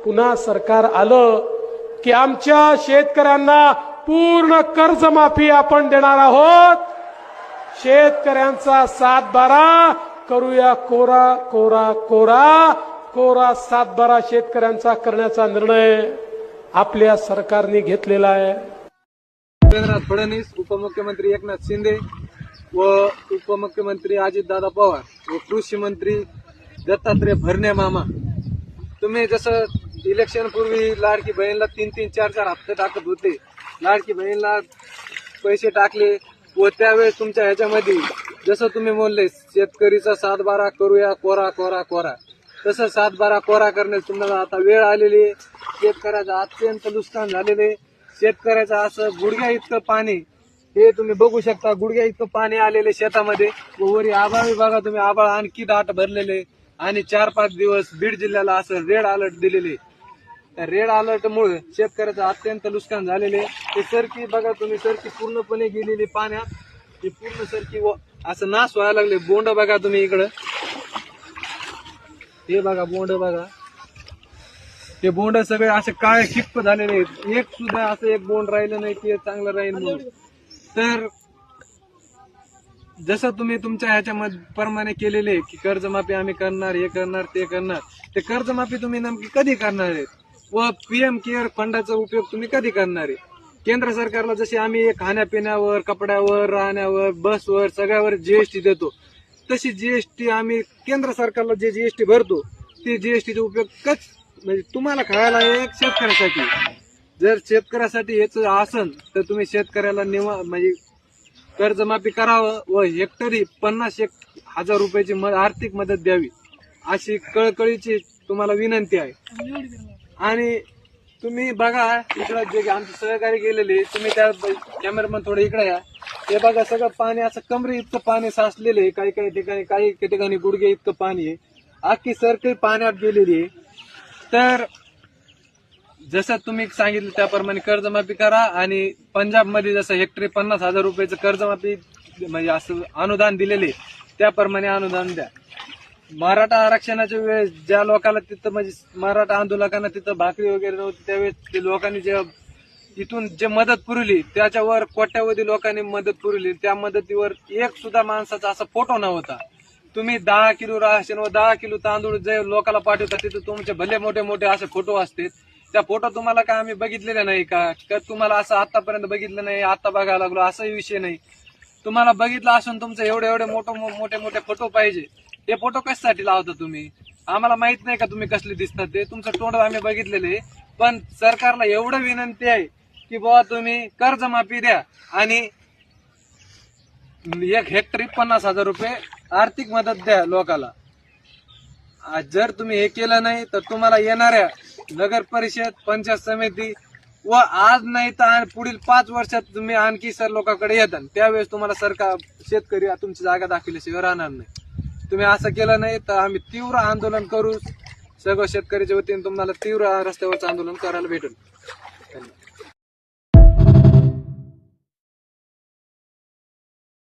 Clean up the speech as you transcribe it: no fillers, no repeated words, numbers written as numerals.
पुन्हा सरकार आलं की आमच्या शेतकऱ्यांना पूर्ण कर्जमाफी आपण देणार आहोत। शेतकऱ्यांचा 7/12 करूया कोरा कोरा कोरा कोरा 7/12 शेतकऱ्यांचा करण्याचा निर्णय आपल्या सरकारने घेतलेला आहे। देवेंद्र फडणवीस, उपमुख्यमंत्री एकनाथ शिंदे व उपमुख्यमंत्री अजितदादा पवार व कृषी मंत्री दत्तात्रय भरणे मामा, तुम्ही जसं इलेक्शन पूर्वी लाडकी बहीणला 3-3, 4-4 हप्ते टाकत होते, लाडकी बहीणला पैसे टाकले व त्यावेळेस तुमच्या ह्याच्यामध्ये जसं तुम्ही बोलले शेतकरीचा 7/12 करूया कोरा कोरा कोरा, तसं 7/12 कोरा करण्यास तुम्हाला आता वेळ आलेली आहे। शेतकऱ्याचं अत्यंत नुकसान झालेले, शेतकऱ्याचं असं गुडघ्या इतकं पाणी, हे तुम्ही बघू शकता, गुडघ्या इतकं पाणी आलेले शेतामध्ये व वरी आभाळ बघा तुम्ही, आभाळ आणखी दाट भरलेले आणि 4-5 दिवस बीड जिल्ह्याला असं रेड अलर्ट दिलेले। त्या रेड अलर्ट मुळे शेतकऱ्याचं अत्यंत नुकसान झालेले। ते सरकी बघा तुम्ही, सरकी पूर्णपणे गेलेली पाण्यात, हे पूर्ण सरकी असं नाश व्हायला लागले। बोंड बघा तुम्ही इकडं, हे बघा बोंड बघा, ते बोंड सगळे असे काळे शिक्क झालेले आहेत, एक सुद्धा असं एक बोंड राहिलं नाही की चांगलं राहील म्हणून। तर जसं तुम्ही तुमच्या ह्याच्यामध्ये प्रमाणे केलेले की कर्जमाफी आम्ही करणार, हे करणार, ते करणार, ते कर्जमाफी तुम्ही नेमकी कधी करणार आहेत व पीएम केअर फंडाचा उपयोग तुम्ही कधी करणार आहे? केंद्र सरकारला जशी आम्ही खाण्यापिण्यावर, कपड्यावर, राहण्यावर, बसवर, सगळ्यावर जीएसटी देतो, तशी जीएसटी आम्ही केंद्र सरकारला जे जीएसटी भरतो ते जीएसटीचा उपयोग म्हणजे तुम्हाला खायला एक शेतकऱ्यासाठी, जर शेतकऱ्यासाठी हेच असन तर तुम्ही शेतकऱ्याला म्हणजे कर्जमाफी करावं व हेक्टरी 50,000 रुपयाची आर्थिक मदत द्यावी, अशी कळकळीची तुम्हाला विनंती आहे। आणि तुम्ही बघा इकडं जे आमचे सहकारी गेलेले, तुम्ही त्या कॅमेरामन थोडं इकडे या, ते बघा सगळं पाणी असं कमरे इतकं पाणी साचलेलं आहे, काही ठिकाणी गुडघे इतकं पाणी आहे, अख्खी सरकी पाण्यात गेलेली आहे। तर जसं तुम्ही सांगितलं त्याप्रमाणे कर्जमाफी करा आणि पंजाबमध्ये जसं हेक्टरी 50,000 रुपयाचं कर्जमाफी म्हणजे असं अनुदान दिलेले त्याप्रमाणे अनुदान द्या। मराठा आरक्षणाच्या वेळेस ज्या लोकांना तिथं म्हणजे मराठा आंदोलकांना तिथं भाकरी वगैरे नव्हती, त्यावेळेस ते लोकांनी जे इथून जे मदत पुरवली त्याच्यावर कोट्यावधी लोकांनी मदत पुरवली, त्या मदतीवर एक सुद्धा माणसाचा असा फोटो नव्हता। तुम्ही 10 किलो राशन व 10 किलो तांदूळ जे लोकांना पाठवता तिथे तुमचे भले मोठे मोठे असे फोटो असते, त्या फोटो तुम्हाला काय आम्ही बघितलेले नाही का? तुम्हाला असं आतापर्यंत बघितलं नाही, आता बघायला लागलो असाही विषय नाही। तुम्हाला बघितलं असून तुमचं एवढे मोठे मोठे फोटो पाहिजे, ते फोटो कशासाठी लावता तुम्ही? आम्हाला माहित नाही का तुम्ही कसले दिसतात ते? तुमचं तोंड आम्ही बघितलेले, पण सरकारला एवढं विनंती आहे की बाबा तुम्ही कर्जमाफी द्या आणि एक हेक्टरी 50,000 रुपये आर्थिक मदत द्या लोकांना। जर तुम्ही हे केलं नाही तर तुम्हाला येणाऱ्या नगर परिषद, पंचायत समिती व आज नाही तर पुढील 5 वर्षात तुम्ही आणखी सर लोकांकडे येतात, त्यावेळेस तुम्हाला सरकार शेतकरी तुमची जागा दाखवल्याशिवाय राहणार नाही। तुम्ही असं केलं नाही तर आम्ही तीव्र आंदोलन करू, सगळं शेतकऱ्याच्या वतीने तुम्हाला तीव्र रस्त्यावरचं आंदोलन करायला भेटेल।